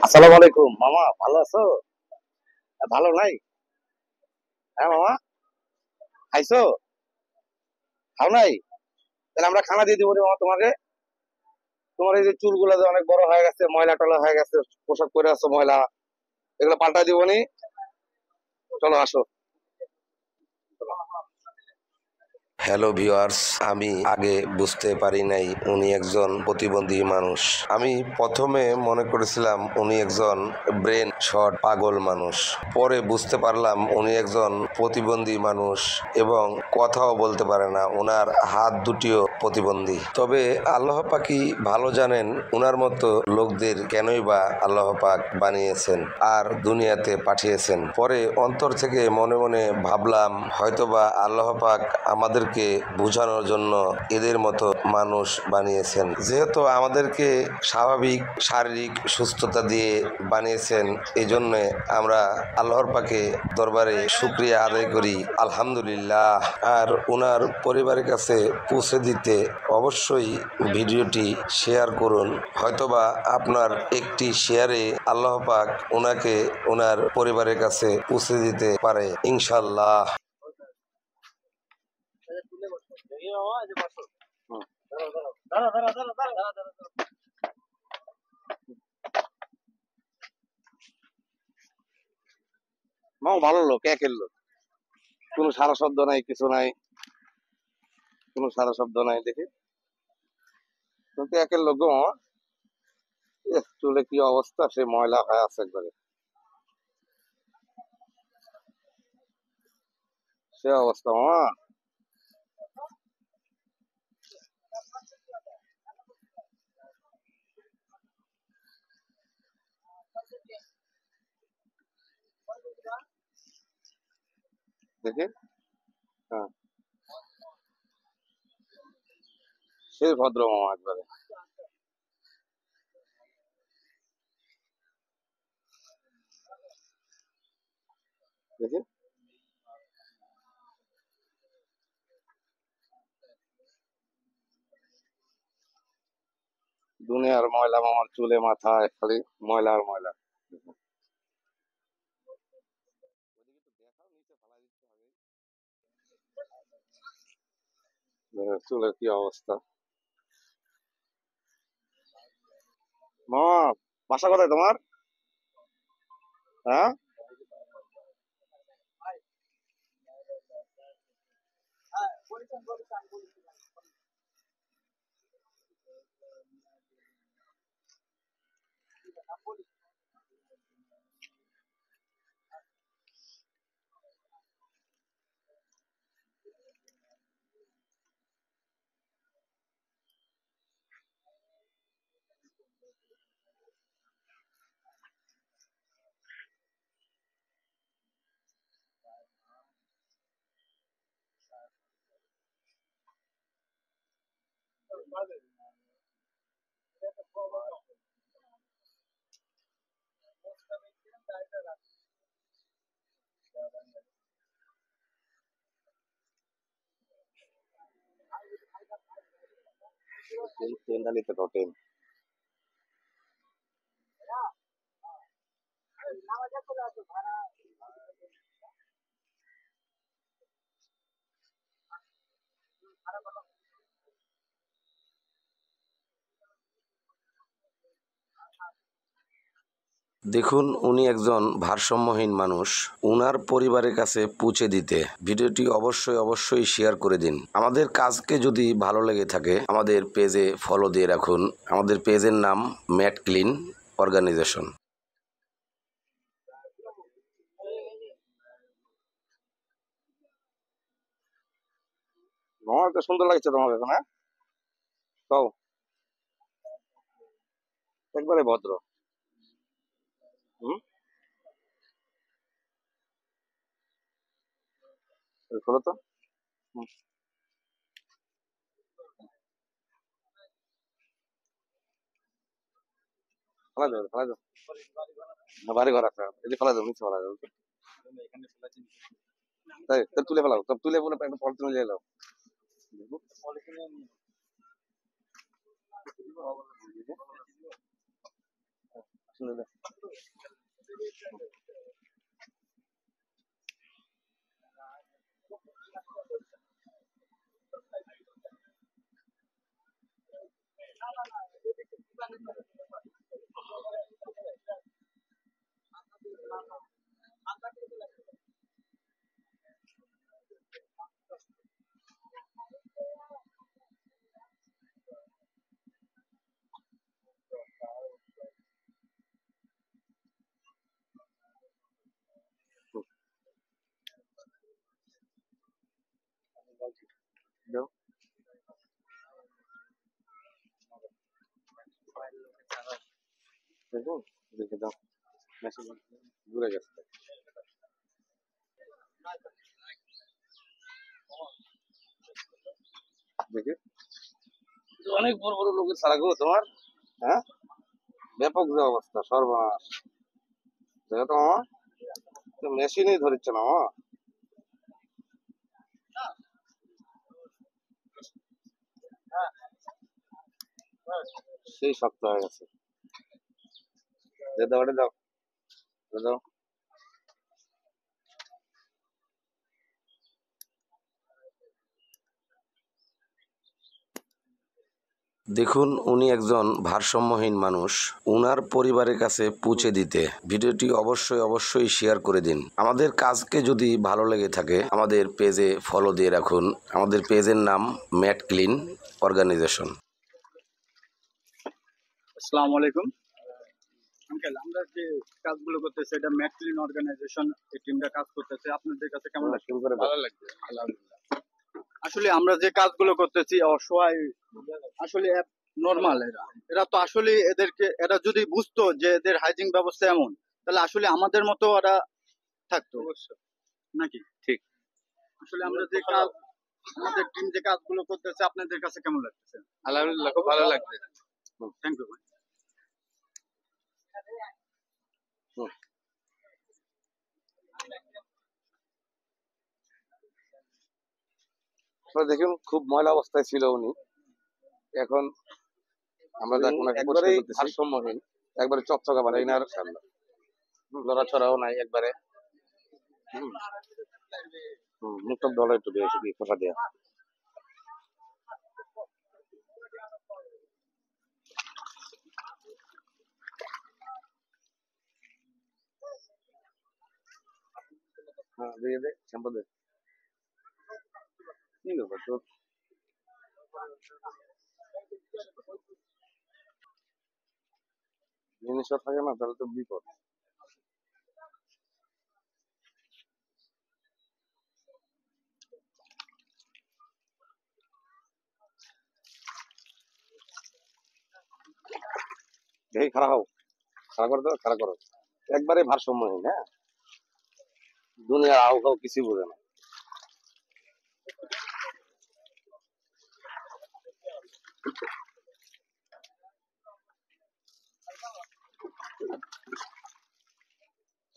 আসসালামু আলাইকুম মামা, ভালো আছো? ভালো নাই? হ্যাঁ মামা, খাইছো? খাও নাই? তাহলে আমরা খানা দিয়ে দিব রে মামা তোমাকে। তোমার এই যে চুলগুলো যে অনেক বড় হয়ে গেছে, ময়লা টলা হয়ে গেছে, পোশাক পরে আছো ময়লা, এগুলো পাল্টাই দিব নি? চলো আসো। হ্যালো ভিউয়ার্স, আমি আগে বুঝতে পারি নাই উনি একজন প্রতিবন্ধী মানুষ। আমি প্রথমে মনে করেছিলাম উনি একজন ব্রেন শর্ট পাগল মানুষ। পরে বুঝতে পারলাম উনি একজন প্রতিবন্ধী মানুষ এবং কথাও বলতে পারে না, ওনার হাত দুটিও প্রতিবন্ধী। তবে আল্লাহ পাকই ভালো জানেন উনার মতো লোকদের কেনই বা আল্লাহ পাক বানিয়েছেন আর দুনিয়াতে পাঠিয়েছেন। পরে অন্তর থেকে মনে মনে ভাবলাম হয়তোবা আল্লাহ পাক আমাদেরকে বোঝানোর জন্য এদের মতো মানুষ বানিয়েছেন। যেহেতু আমাদেরকে স্বাভাবিক শারীরিক সুস্থতা দিয়ে বানিয়েছেন, এই জন্য আমরা আল্লাহর পাকে দরবারে শুকরিয়া আদায় করি, আলহামদুলিল্লাহ। আর ওনার পরিবারের কাছে পৌঁছে দিতে অবশ্যই ভিডিওটি শেয়ার করুন। হয়তোবা আপনার একটি শেয়ারে আল্লাহ পাক ওনাকে ওনার পরিবারের কাছে পৌঁছে দিতে পারে ইনশাল্লাহ। মামা ভালো লোক, একের লোক, কোনো সারা শব্দ নাই, কিছু নাই, কোনো সারা শব্দ নাই দেখি, কিন্তু একের লোক গো মামা। চুলে কি অবস্থা, সে ময়লা হয়ে আছে একবারে, সে অবস্থা মামা। দেখি, হ্যাঁ, সেই ভদ্র মামা একবারে। দেখি, দুনিয়ার ময়লা মামার চুলে মাথায় খালি ময়লা আর ময়লা। চুলের কি অবস্থা মামা। বাসা কোথায় তোমার? হ্যাঁ, ট্রেনটা নিতে তো ট্রেন। দেখুন, উনি একজন ভারসাম্যহীন মানুষ। উনার পরিবারের কাছে পৌঁছে দিতে ভিডিওটি অবশ্যই অবশ্যই শেয়ার করে দিন। আমাদের কাজকে যদি ভালো লেগে থাকে আমাদের পেজে ফলো দিয়ে রাখুন। আমাদের পেজের নাম ম্যাট ক্লিন অর্গানাইজেশন। মামা তো সুন্দর লাগছে তোমাকে এখন, হ্যাঁ, কও, একবারে ভদ্র। হুম, খোলো তো। হুম, ফেলা যাবে, ফেলা যাবে। বাড়ি ঘর আছে, এই যে ফেলা যাবে, নিচে ফেলা যাবে। তাই তো তুলে ফেলাও, তো তুলে বলে একটা পলিথিন নিয়ে এলাও। দাও। দেখুন, দেখে দাও। মেশিন ঘুরে গেছে। দেখে অনেক বড় বড় লোকের ছাড়া গো তোমার। হ্যাঁ, ব্যাপক যে অবস্থা, সর্বনাশ। দেখো তো মামা, তো মেশিনই ধরিচ্ছে না মামা। সেই শক্ত হয়ে গেছে। দাও, ওটা দাও, ওটা দাও। দেখুন, উনি একজন ভারসাম্যহীন মানুষ। উনার পরিবারের কাছে পৌঁছে দিতে ভিডিওটি অবশ্যই অবশ্যই শেয়ার করে দিন। আমাদের কাজকে যদি ভালো লেগে থাকে আমাদের পেজে ফলো দিয়ে রাখুন। আমাদের পেজের নাম ম্যাট ক্লিন অর্গানাইজেশন। আসসালামু আলাইকুম আঙ্কেল, আমরা যে কাজগুলো করতেছি এটা ম্যাকলিন অর্গানাইজেশন এই টিমটা কাজ করতেছে, আপনাদের কাছে কেমন লাগছে? শুরু করে দাও। ভালো লাগছে, আলহামদুলিল্লাহ। আসলে আমরা যে কাজগুলো করতেছি অসহায়, আসলে নরমাল এরা এরা তো আসলে এরা যদি বুঝতো যে এদের হাইজিন ব্যবস্থা এমন, তাহলে আসলে আমাদের মতো ওরা থাকতো নাকি? ঠিক। আসলে আমরা যে কাজ, আমাদের টিম যে কাজগুলো করতেছে আপনাদের কাছে কেমন লাগতেছে? আলহামদুলিল্লাহ, খুব ভালো লাগছে। থ্যাংক ইউ ভাই। দেখুন, খুব ময়লা অবস্থায় ছিল উনি। এখন আমরা যখন একবারে ভারসাম্যহীন, একবারে চকচকা মানে এনার লড়াছড়াও নাই একবারে। মুখটা দলা একটু দিয়েছে, দিয়ে খোসা দেওয়া। হ্যাঁ, দিয়ে দে, শ্যাম্পু দে। কি ব্যাপার তোর? জিনিসটা থাকে না, তাহলে তো বিপদ। দেখি খারাপ হোক, খারাপ করে দাও, খারাপ করো। একবারে ভারসাম্যহীন। হ্যাঁ, দুনিয়ার আউ খাও কিছু বোঝে না।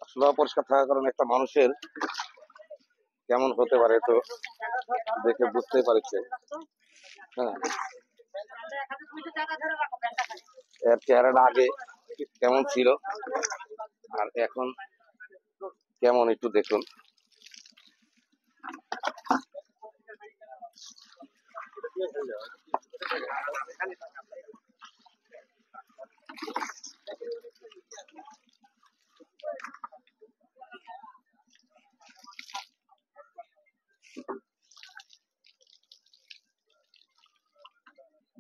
আসলে অপরিষ্কার থাকার কারণে একটা মানুষের কেমন হতে পারে তো দেখে বুঝতেই পারছে। হ্যাঁ, এর চেহারাটা আগে কেমন ছিল আর এখন কেমন একটু দেখুন।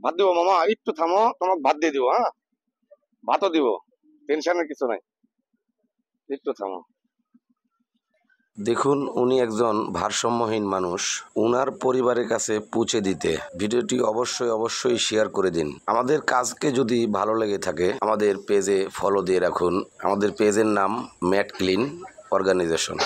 ভাত দিব মামা, একটু থামো, তোমাকে ভাত দিয়ে দিব। হ্যাঁ, ভাতও দিব, টেনশনের কিছু নাই, একটু থামো। দেখুন, উনি একজন ভারসাম্যহীন মানুষ। উনার পরিবারের কাছে পৌঁছে দিতে ভিডিওটি অবশ্যই অবশ্যই শেয়ার করে দিন। আমাদের কাজকে যদি ভালো লেগে থাকে আমাদের পেজে ফলো দিয়ে রাখুন। আমাদের পেজের নাম ম্যাট ক্লিন অর্গানাইজেশন।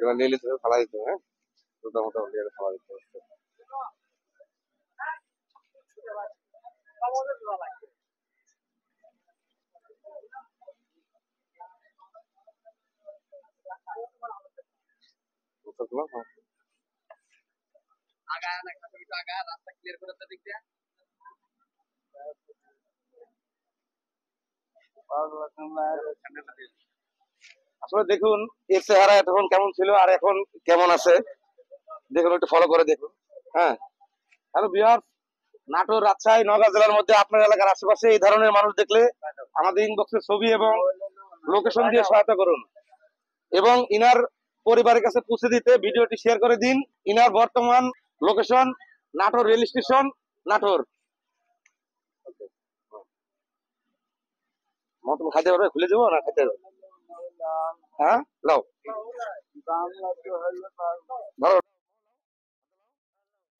এবার নিয়ে নিতে হবে, ফালা দিতে হবে। হ্যাঁ, মোটামুটি ফালা দিতে হবে। বুঝতে পারলাম? রাস্তা ক্লিয়ার করে দিক দিয়ে আসলে দেখুন এর চেহারা তখন কেমন ছিল আর এখন কেমন আছে দেখুন, একটু ফলো করে দেখুন। হ্যাঁ, হ্যালো ভিউয়ার্স, নাটোর, রাজশাহী, নওগাঁ জেলার মধ্যে আপনার এলাকার আশেপাশে এই ধরনের মানুষ দেখলে আমাদের ইনবক্সে ছবি এবং লোকেশন দিয়ে সহায়তা করুন এবং ইনার পরিবারের কাছে পৌঁছে দিতে ভিডিওটি শেয়ার করে দিন। ইনার বর্তমান location Natore rail station, Natore. তুমি খাইতে পারবে? খুলে দেবো না খাইতে পারবে? হ্যাঁ, লাও ধরো।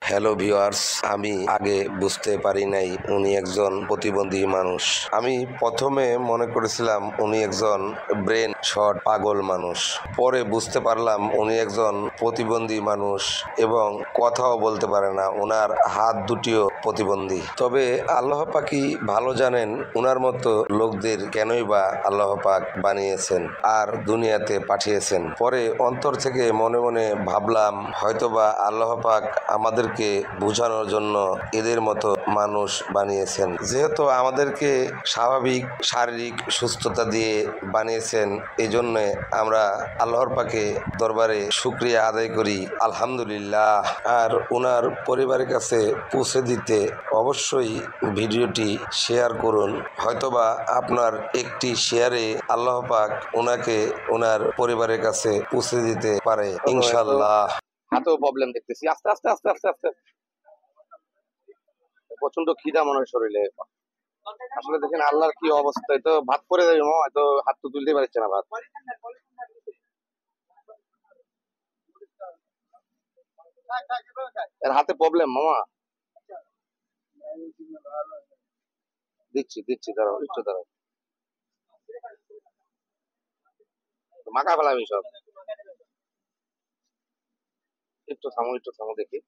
হ্যালো ভিউয়ার্স, আমি আগে বুঝতে পারি নাই উনি একজন প্রতিবন্ধী মানুষ। আমি প্রথমে মনে করেছিলাম উনি একজন ব্রেন শর্ট পাগল মানুষ। পরে বুঝতে পারলাম উনি একজন প্রতিবন্ধী মানুষ এবং কথাও বলতে পারে না, ওনার হাত দুটিও প্রতিবন্ধী। তবে আল্লাহ পাকই ভালো জানেন উনার মতো লোকদের কেনই বা আল্লাহ পাক বানিয়েছেন আর দুনিয়াতে পাঠিয়েছেন। পরে অন্তর থেকে মনে মনে ভাবলাম হয়তোবা আল্লাহ পাক আমাদেরকে বোঝানোর জন্য এদের মতো মানুষ বানিয়েছেন। যেহেতু আমাদেরকে স্বাভাবিক শারীরিক সুস্থতা দিয়ে বানিয়েছেন, এই জন্য আমরা আল্লাহর পাকে দরবারে শুকরিয়া আদায় করি, আলহামদুলিল্লাহ। আর ওনার পরিবারের কাছে পৌঁছে দিতে অবশ্যই ভিডিওটি শেয়ার করুন। হয়তোবা আপনার একটি শেয়ারে আল্লাহ পাক ওনাকে ওনার পরিবারের কাছে পৌঁছে দিতে পারে ইনশাল্লাহ। হাতেও প্রবলেম দেখতেছি। আস্তে আস্তে আস্তে আস্তে আস্তে প্রচন্ড খিদা মনে হয় শরীরে। আসলে দেখেন আল্লাহর কি অবস্থা, তো ভাত করে দেবে মামা, তো হাত তো তুলতে পারছে না ভাত। এর হাতে প্রবলেম মামা। দিচ্ছি দিচ্ছি, দাঁড়াও একটু দাঁড়াও, মাখা ফেলামি সব। একটু থামো দেখি।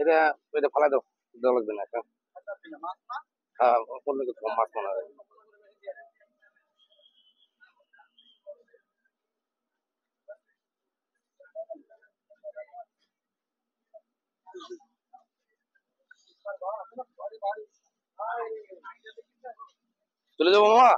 এটা এটা ফালাই দাও, দেওয়া লাগবে না এটা। হ্যাঁ, করলে তো মাছ মনে হয়। চলে যাবো মামা।